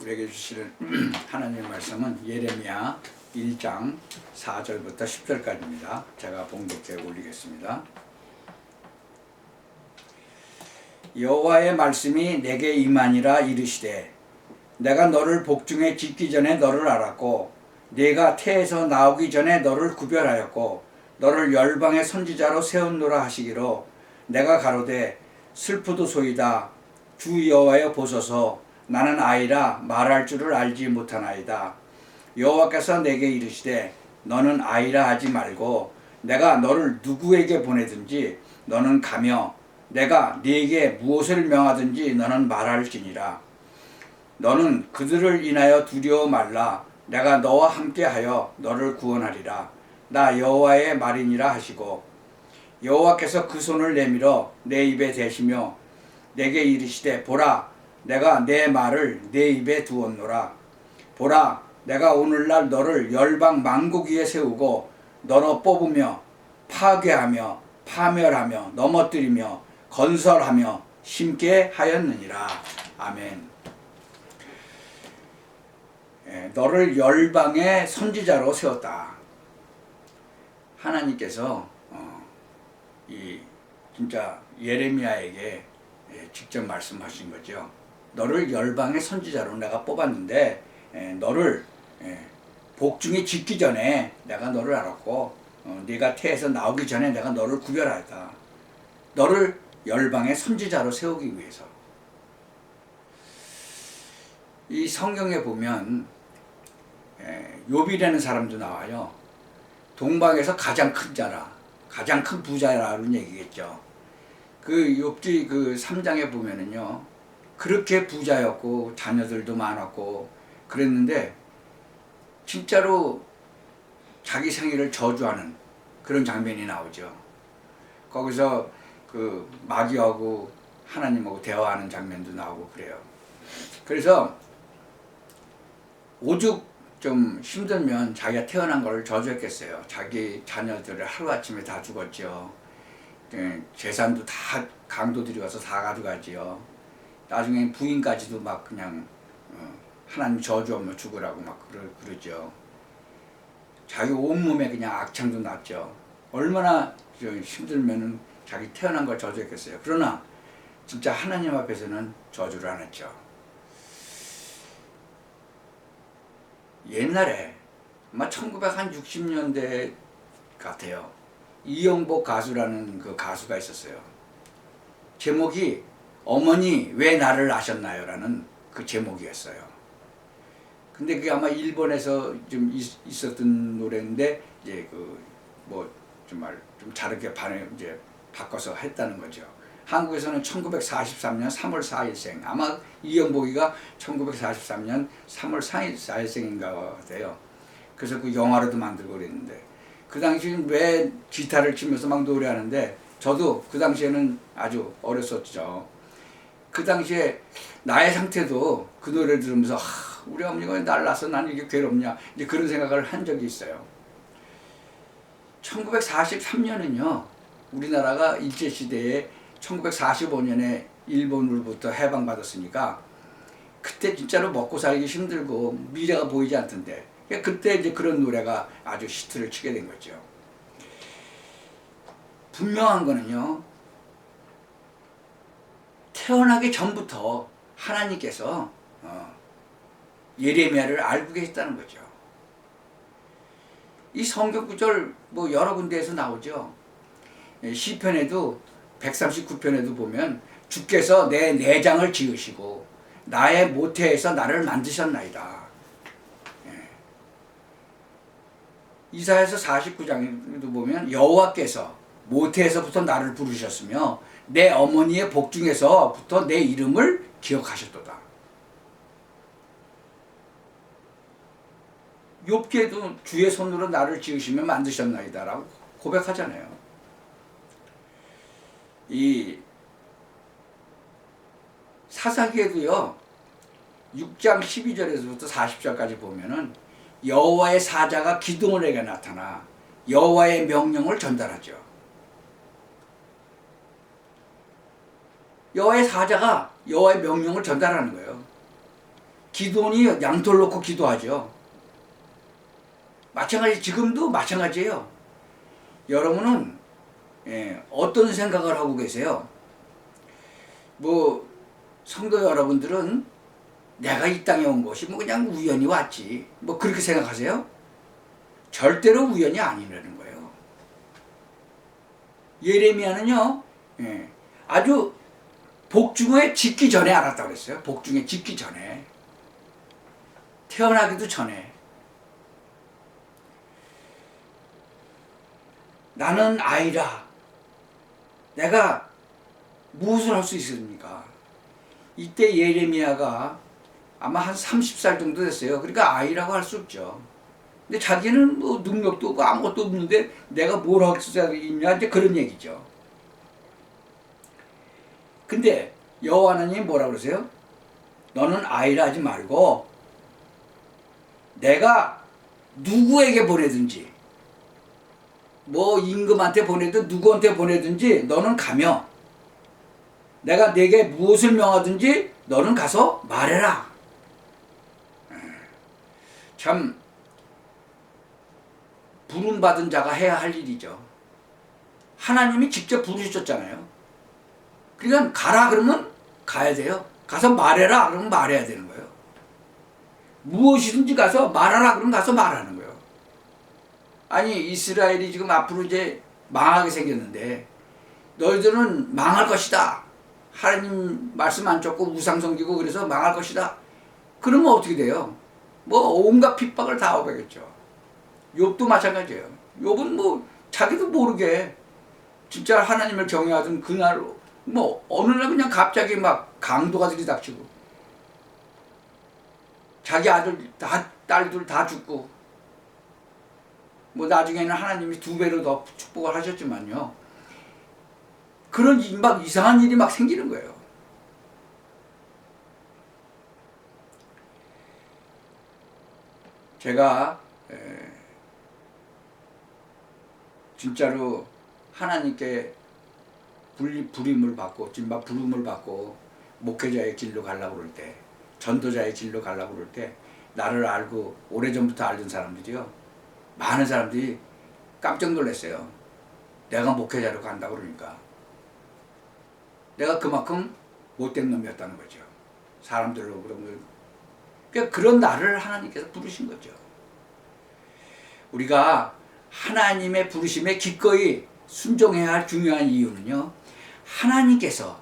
우리에게 주시는 하나님의 말씀은 예레미야 1장 4절부터 10절까지입니다. 제가 봉독해 올리겠습니다. 여호와의 말씀이 내게 임하니라. 이르시되 내가 너를 복중에 짓기 전에 너를 알았고 네가 태에서 나오기 전에 너를 구별하였고 너를 열방의 선지자로 세웠노라 하시기로 내가 가로되 슬프도소이다. 주 여호와여 보소서. 나는 아이라 말할 줄을 알지 못하나이다. 여호와께서 내게 이르시되 너는 아이라 하지 말고 내가 너를 누구에게 보내든지 너는 가며 내가 네게 무엇을 명하든지 너는 말할지니라. 너는 그들을 인하여 두려워 말라. 내가 너와 함께하여 너를 구원하리라. 나 여호와의 말이니라 하시고 여호와께서 그 손을 내밀어 내 입에 대시며 내게 이르시되 보라 내가 내 말을 내 입에 두었노라. 보라 내가 오늘날 너를 열방 만국 위에 세우고 너로 뽑으며 파괴하며 파멸하며 넘어뜨리며 건설하며 심게 하였느니라. 아멘. 너를 열방의 선지자로 세웠다. 하나님께서 이 진짜 예레미야에게 직접 말씀하신 거죠. 너를 열방의 선지자로 내가 뽑았는데 너를 복중에 짓기 전에 내가 너를 알았고 네가 태에서 나오기 전에 내가 너를 구별하였다. 너를 열방의 선지자로 세우기 위해서. 이 성경에 보면 욥이라는 사람도 나와요. 동방에서 가장 큰 자라, 가장 큰 부자라는 얘기겠죠. 그 욥기 그 3장에 보면은요, 그렇게 부자였고 자녀들도 많았고 그랬는데 진짜로 자기 생일을 저주하는 그런 장면이 나오죠. 거기서 그 마귀하고 하나님하고 대화하는 장면도 나오고 그래요. 그래서 오죽 좀 힘들면 자기가 태어난 걸 저주했겠어요. 자기 자녀들을 하루아침에 다 죽었죠. 재산도 다 강도들이 와서 다 가져가지요. 나중에 부인까지도 막 그냥 하나님 저주하며 죽으라고 막 그러죠. 자기 온몸에 그냥 악창도 났죠. 얼마나 힘들면은 자기 태어난 걸 저주했겠어요. 그러나 진짜 하나님 앞에서는 저주를 안 했죠. 옛날에 아마 1960년대 같아요. 이영복 가수라는 그 가수가 있었어요. 제목이 어머니 왜 나를 낳으셨나요? 라는 그 제목이었어요. 근데 그게 아마 일본에서 좀 있었던 노래인데 이제 그 뭐 정말 좀 다르게 이제 바꿔서 했다는 거죠. 한국에서는 1943년 3월 4일생, 아마 이영복이가 1943년 3월 4일생인가 같아요. 그래서 그 영화로도 만들고 그랬는데 그 당시엔 왜 기타를 치면서 막 노래하는데 저도 그 당시에는 아주 어렸었죠. 그 당시에 나의 상태도 그 노래를 들으면서 우리 어머니가 날 낳아서 난 이게 괴롭냐 이제 그런 생각을 한 적이 있어요. 1943년은요 우리나라가 일제시대에 1945년에 일본으로부터 해방받았으니까 그때 진짜로 먹고 살기 힘들고 미래가 보이지 않던데 그때 이제 그런 노래가 아주 히트를 치게 된 거죠. 분명한 거는요, 태어나기 전부터 하나님께서 예레미야를 알고 계셨다는 거죠. 이 성경 구절 뭐 여러 군데에서 나오죠. 시편에도 139편에도 보면 주께서 내 내장을 지으시고 나의 모태에서 나를 만드셨나이다. 이사야서 49장에도 보면 여호와께서 모태에서부터 나를 부르셨으며 내 어머니의 복중에서부터 내 이름을 기억하셨도다. 욥기에도 주의 손으로 나를 지으시며 만드셨나이다 라고 고백하잖아요. 이 사사기에도요 6장 12절에서부터 40절까지 보면은 여호와의 사자가 기드온에게 나타나 여호와의 명령을 전달하죠. 여호와의 사자가 여호와의 명령을 전달하는 거예요. 기도원이 양털 놓고 기도하죠. 마찬가지, 지금도 마찬가지예요. 여러분은 어떤 생각을 하고 계세요? 뭐 성도 여러분들은 내가 이 땅에 온 것이 뭐 그냥 우연히 왔지, 뭐 그렇게 생각하세요? 절대로 우연이 아니라는 거예요. 예레미야는요, 아주 복중에 짓기 전에 알았다고 그랬어요. 복중에 짓기 전에, 태어나기도 전에. 나는 아이라. 내가 무엇을 할 수 있습니까? 이때 예레미야가 아마 한 30살 정도 됐어요. 그러니까 아이라고 할 수 없죠. 근데 자기는 뭐 능력도 없고 아무것도 없는데 내가 뭘 할 수 있냐, 이제 그런 얘기죠. 근데 여호와 하나님이 뭐라 그러세요? 너는 아이라 하지 말고 내가 누구에게 보내든지, 뭐 임금한테 보내든 누구한테 보내든지 너는 가며 내가 네게 무엇을 명하든지 너는 가서 말해라. 참 부름받은 자가 해야 할 일이죠. 하나님이 직접 부르셨잖아요. 그러니까 가라 그러면 가야 돼요. 가서 말해라 그러면 말해야 되는 거예요. 무엇이든지 가서 말하라 그러면 가서 말하는 거예요. 아니, 이스라엘이 지금 앞으로 이제 망하게 생겼는데 너희들은 망할 것이다. 하나님 말씀 안 쫓고 우상 섬기고 그래서 망할 것이다. 그러면 어떻게 돼요? 뭐 온갖 핍박을 다 오겠죠. 욥도 마찬가지예요. 욥은 뭐 자기도 모르게 진짜 하나님을 경외하던 그날 뭐 어느 날 그냥 갑자기 막 강도가 들이닥치고 자기 아들 다, 딸들 다 죽고, 뭐 나중에는 하나님이 2배로 더 축복을 하셨지만요, 그런 막 이상한 일이 막 생기는 거예요. 제가 진짜로 하나님께 부름을 받고, 막 부름을 받고 목회자의 길로 가려고 그럴 때, 전도자의 길로 가려고 그럴 때 나를 알고 오래전부터 알던 사람들이요, 많은 사람들이 깜짝 놀랐어요. 내가 목회자로 간다고 그러니까. 내가 그만큼 못된 놈이었다는 거죠. 사람들로 그러면. 그러니까 그런 나를 하나님께서 부르신 거죠. 우리가 하나님의 부르심에 기꺼이 순종해야 할 중요한 이유는요, 하나님께서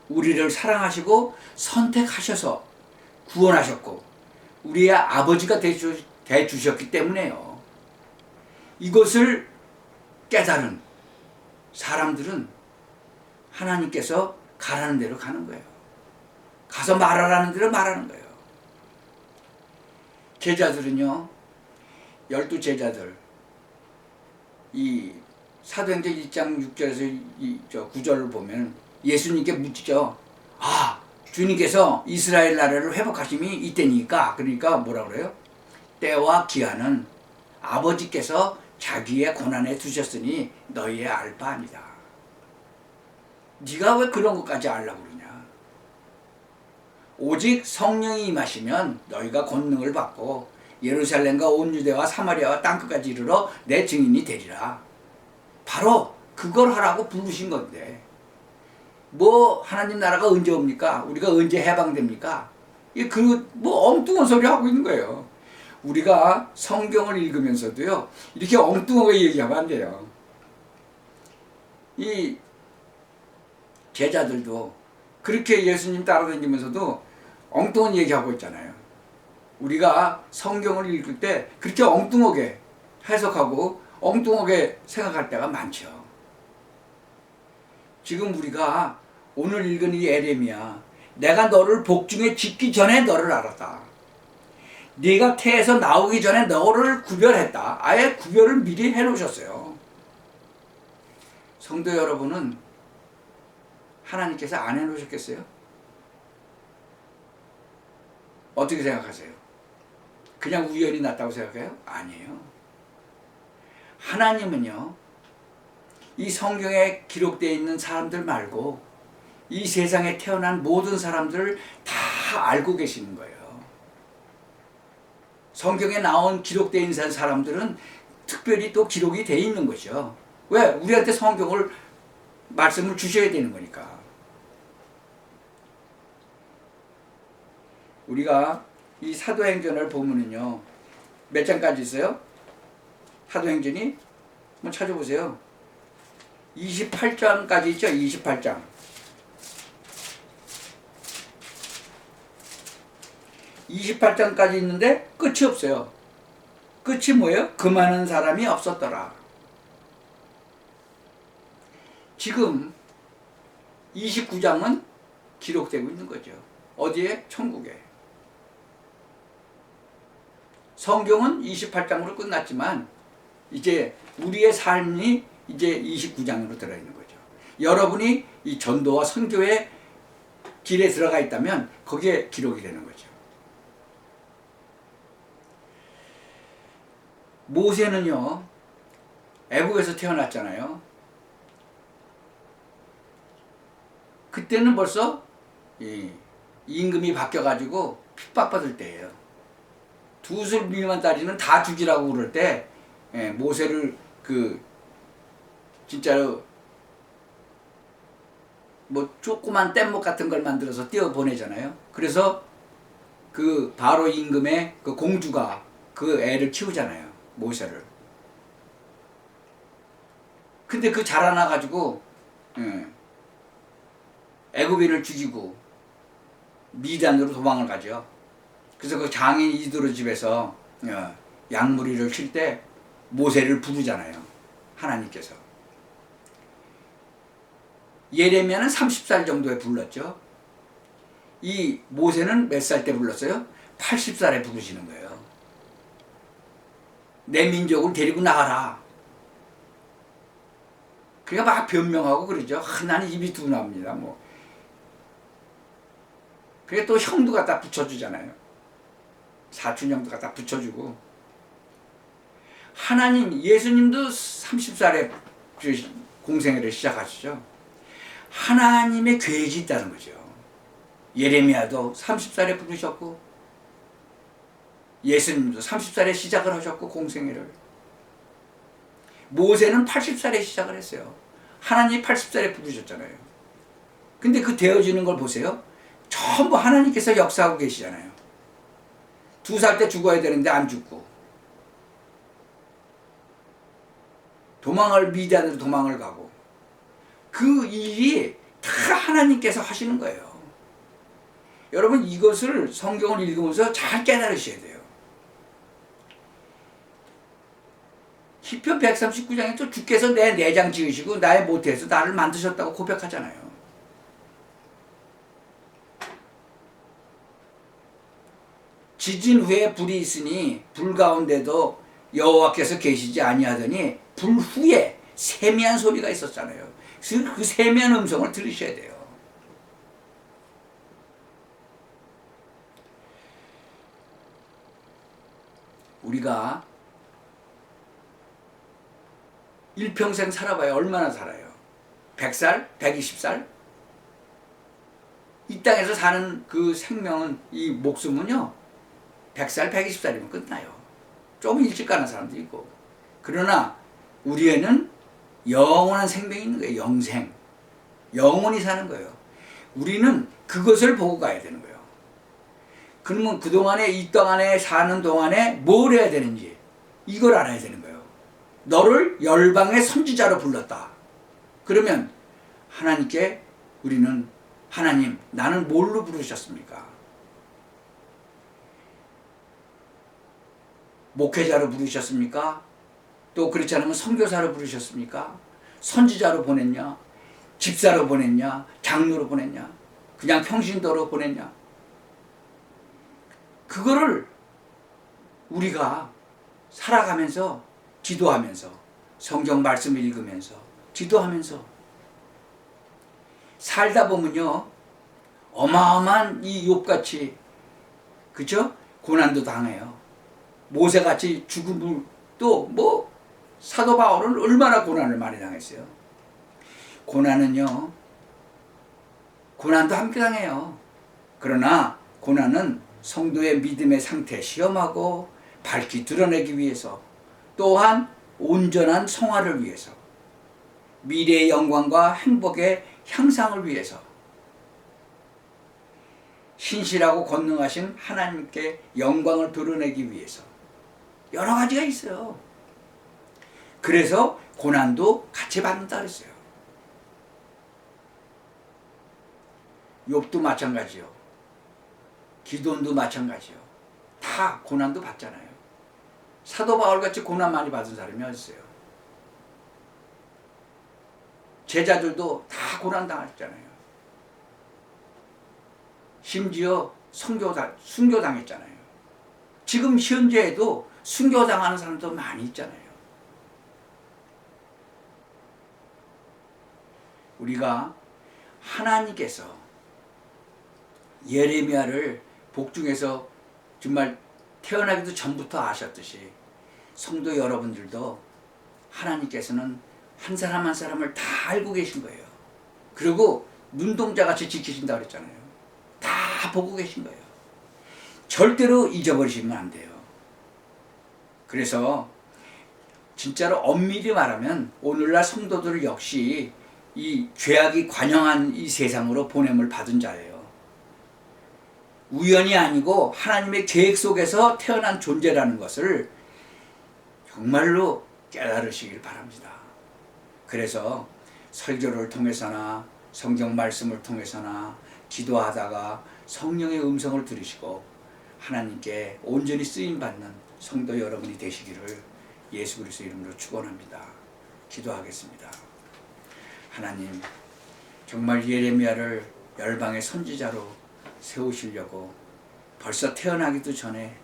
우리를 사랑하시고 선택하셔서 구원하셨고 우리의 아버지가 되주셨기 때문에요. 이것을 깨달은 사람들은 하나님께서 가라는 대로 가는 거예요. 가서 말하라는 대로 말하는 거예요. 제자들은요, 12제자들, 이 사도행전 1장 6절에서 9절을 보면 예수님께 묻죠. 아, 주님께서 이스라엘 나라를 회복하심이 이때니까. 그러니까 뭐라 그래요? 때와 기한은 아버지께서 자기의 고난에 두셨으니 너희의 알 바 아니다. 네가 왜 그런 것까지 알라고 그러냐? 오직 성령이 임하시면 너희가 권능을 받고 예루살렘과 온 유대와 사마리아와 땅끝까지 이르러 내 증인이 되리라. 바로 그걸 하라고 부르신 건데, 뭐 하나님 나라가 언제 옵니까? 우리가 언제 해방됩니까? 뭐 엉뚱한 소리 하고 있는 거예요. 우리가 성경을 읽으면서도요, 이렇게 엉뚱하게 얘기하면 안 돼요. 이 제자들도 그렇게 예수님 따라다니면서도 엉뚱한 얘기하고 있잖아요. 우리가 성경을 읽을 때 그렇게 엉뚱하게 해석하고 엉뚱하게 생각할 때가 많죠. 지금 우리가 오늘 읽은 이 예레미야, 내가 너를 복중에 짓기 전에 너를 알았다. 네가 태에서 나오기 전에 너를 구별했다. 아예 구별을 미리 해놓으셨어요. 성도 여러분은 하나님께서 안 해놓으셨겠어요? 어떻게 생각하세요? 그냥 우연히 났다고 생각해요? 아니에요. 하나님은요, 이 성경에 기록되어 있는 사람들 말고 이 세상에 태어난 모든 사람들을 다 알고 계시는 거예요. 성경에 나온 기록되어 있는 사람들은 특별히 또 기록이 되어 있는 거죠. 왜? 우리한테 성경을 말씀을 주셔야 되는 거니까. 우리가 이 사도행전을 보면은요, 몇 장까지 있어요? 사도행전이 한번 찾아보세요. 28장까지 있죠. 28장. 28장까지 있는데 끝이 없어요. 끝이 뭐예요? 그 많은 사람이 없었더라. 지금 29장은 기록되고 있는 거죠. 어디에? 천국에. 성경은 28장으로 끝났지만 이제 우리의 삶이 이제 29장으로 들어있는 거죠. 여러분이 이 전도와 선교의 길에 들어가 있다면 거기에 기록이 되는 거죠. 모세는요, 애국에서 태어났잖아요. 그때는 벌써 임금이 바뀌어가지고 핍박받을 때예요. 두술 미만 따지는 다 죽이라고 그럴 때 모세를 진짜로 뭐 조그만 뗏목 같은 걸 만들어서 띄워 보내잖아요. 그래서 그 바로 임금의 그 공주가 그 애를 키우잖아요. 모세를. 근데 그 자라나가지고 애굽인을 죽이고 미디안으로 도망을 가죠. 그래서 그 장인 이드로 집에서 양무리를 칠 때 모세를 부르잖아요. 하나님께서. 예레미야는 30살 정도에 불렀죠. 이 모세는 몇 살 때 불렀어요? 80살에 부르시는 거예요. 내 민족을 데리고 나가라. 그러니까 막 변명하고 그러죠. 나는 입이 둔합니다. 뭐. 그게 또 형도 갖다 붙여주잖아요. 사촌 형도 갖다 붙여주고. 하나님, 예수님도 30살에 공생애를 시작하시죠. 하나님의 계획이 있다는 거죠. 예레미야도 30살에 부르셨고 예수님도 30살에 시작을 하셨고 공생애를. 모세는 80살에 시작을 했어요. 하나님이 80살에 부르셨잖아요. 근데 그 되어지는 걸 보세요. 전부 하나님께서 역사하고 계시잖아요. 2살 때 죽어야 되는데 안 죽고, 미디안으로 도망을 가고, 그 일이 다 하나님께서 하시는 거예요. 여러분, 이것을 성경을 읽으면서 잘 깨달으셔야 돼요. 시편 139장에 또 주께서 내 내장 지으시고 나의 모태에서 나를 만드셨다고 고백하잖아요. 지진 후에 불이 있으니 불 가운데도 여호와께서 계시지 아니하더니 불 후에 세미한 소리가 있었잖아요. 그 세미한 음성을 들으셔야 돼요. 우리가 일평생 살아봐야 얼마나 살아요? 100살? 120살? 이 땅에서 사는 그 생명은, 이 목숨은요, 100살, 120살이면 끝나요. 좀 일찍 가는 사람도 있고. 그러나 우리에는 영원한 생명이 있는 거예요. 영생. 영원히 사는 거예요. 우리는 그것을 보고 가야 되는 거예요. 그러면 그동안에 이 땅 안에 사는 동안에 뭘 해야 되는지 이걸 알아야 되는 거예요. 너를 열방의 선지자로 불렀다. 그러면 하나님께 우리는, 하나님, 나는 뭘로 부르셨습니까? 목회자로 부르셨습니까? 또 그렇지 않으면 선교사로 부르셨습니까? 선지자로 보냈냐? 집사로 보냈냐? 장로로 보냈냐? 그냥 평신도로 보냈냐? 그거를 우리가 살아가면서, 기도하면서, 성경 말씀을 읽으면서, 기도하면서 살다 보면요, 어마어마한 이 욥같이, 그죠? 고난도 당해요. 모세같이 죽음을, 또 뭐 사도 바울은 얼마나 고난을 많이 당했어요. 고난은요, 고난도 함께 당해요. 그러나 고난은 성도의 믿음의 상태 시험하고 밝히 드러내기 위해서, 또한 온전한 성화를 위해서, 미래의 영광과 행복의 향상을 위해서, 신실하고 권능하신 하나님께 영광을 드러내기 위해서 여러 가지가 있어요. 그래서 고난도 같이 받는다 그랬어요. 욥도 마찬가지요. 기도원도 마찬가지요. 다 고난도 받잖아요. 사도 바울같이 고난 많이 받은 사람이 어디 있어요? 제자들도 다 고난 당했잖아요. 심지어 순교당했잖아요. 지금 현재에도 순교당하는 사람도 많이 있잖아요. 우리가 하나님께서 예레미야를 복중에서 정말 태어나기도 전부터 아셨듯이 성도 여러분들도 하나님께서는 한 사람 한 사람을 다 알고 계신 거예요. 그리고 눈동자같이 지키신다고 그랬잖아요. 다 보고 계신 거예요. 절대로 잊어버리시면 안 돼요. 그래서 진짜로 엄밀히 말하면 오늘날 성도들 역시 이 죄악이 관영한 이 세상으로 보냄을 받은 자예요. 우연이 아니고 하나님의 계획 속에서 태어난 존재라는 것을 정말로 깨달으시길 바랍니다. 그래서 설교를 통해서나 성경 말씀을 통해서나 기도하다가 성령의 음성을 들으시고 하나님께 온전히 쓰임받는 성도 여러분이 되시기를 예수 그리스도 이름으로 축원합니다. 기도하겠습니다. 하나님, 정말 예레미야를 열방의 선지자로 세우시려고 벌써 태어나기도 전에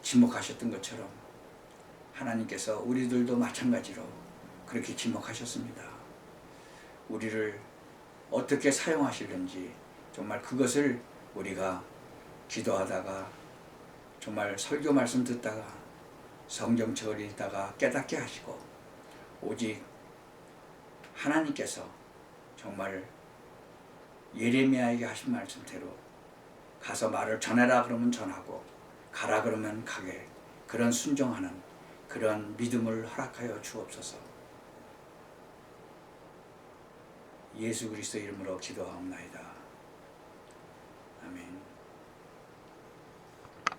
지목하셨던 것처럼 하나님께서 우리들도 마찬가지로 그렇게 지목하셨습니다. 우리를 어떻게 사용하시는지 정말 그것을 우리가 기도하다가 정말 설교 말씀 듣다가 성경책을 읽다가 깨닫게 하시고 오직 하나님께서 정말 예레미야에게 하신 말씀대로 가서 말을 전해라 그러면 전하고 가라 그러면 가게, 그런 순종하는 그런 믿음을 허락하여 주옵소서. 예수 그리스도 이름으로 기도하옵나이다. 아멘.